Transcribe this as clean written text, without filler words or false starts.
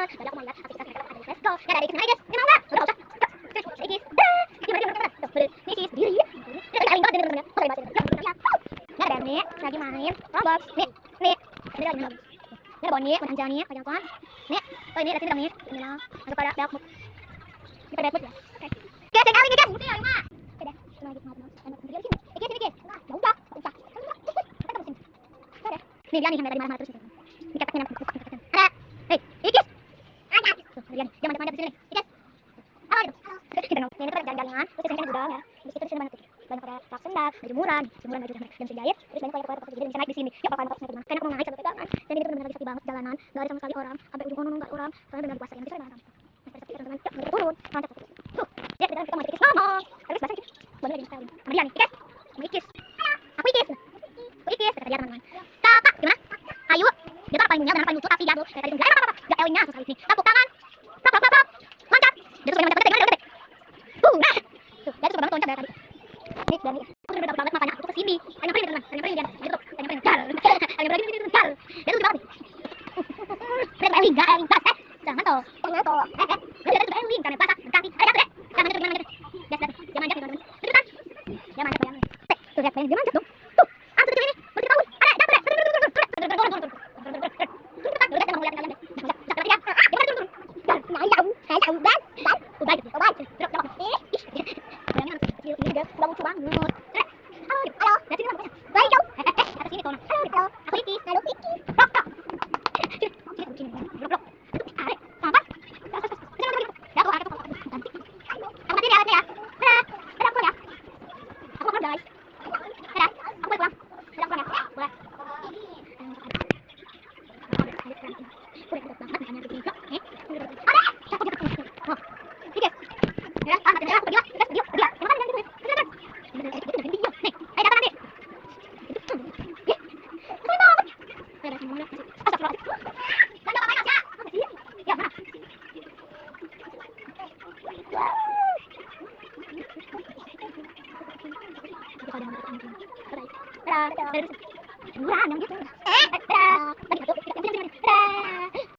Jadi aku mau lihat aktivitas mereka apa. Let's go. Ya ada Ikis, Ikis. Ini mau nggak? Udah usah. Ikis. Gimana gimana? Tuh, Ikis diri. Ini paling banget ini. Oh, sorry banget. Ya ada nih, lagi main Roblox. Nih, nih. Ini lagi main Roblox. Ini ada Bonnie, Bang Anjani, Bang Tuan. Nih, oh ini lihat sini dong nih. Ini lah. Ada pada Belkmuk. Ini pada Belkmuk ya. Oke. Oke, cek kali guys. Oke deh, cuma lagi mau sini. Ikis, Ikis. Ya udah, usah. Nih dia nih yang dari mana terus. Ini keteknya yang buka. Ada. Hei, Ikis. Ada. Tuh, dia nih. Dia mantap-mantap di sini nih. Ikis. Halo gitu. Kita nong. Ini tuh jalan-jalan, terus di sini kan gudang ya. Di situ di sini banyak tuh. Banyak pada rak sendal, baju murah, baju dan bisa jahit. Terus banyak kayak jadi bisa naik di sini. Ya bakalan naik di mana? Karena aku naik sampai pegangan. Dan ini tuh benar-benar sepi banget jalanan. Enggak ada sama sekali orang. Sampai ujung kono enggak orang. Karena benar puasa yang bisa banget. Nah, sepi teman-teman. Yuk, kita turun. Mantap. Tuh. Ya, kita mau Ikis ngomong. Terus bahasa kita. Boleh lagi sekali. Sama dia nih. Ikis. Ikis. Aku Ikis. Aku Ikis. Kata dia teman-teman. Kakak, gimana? Ayo. Dia tuh paling punya, benar paling lucu tapi jatuh. Kayak tadi enggak apa-apa. Enggak elingnya susah ini. Tepuk tangan. Tap tap tap tap. Loncat. Dia tuh banyak detik. Nah. Tuh, dia tuh suka banget loncat dari tadi. Nih, dan nih. Aku udah dapat banget makanya aku tuh kesini. Tanya pergi teman. Tanya pergi dia. Dia tuh tanya pergi. Gal. Tanya pergi dia gal. Dia tuh suka banget. Dia eling enggak eling pas. Jangan tuh. Jangan tuh. Dia tuh eling karena pas. Kaki. Ada tuh. Jangan tuh gimana gitu. Dia manjat teman-teman. Itu kan. Dia manjat bayangin. Tuh lihat bayangin dia manjat dong. Tuh. Langsung dia ini. Begitu tahun. Ada jatuh deh. Dadah. Murah yang gitu. Dadah. Lagi satu.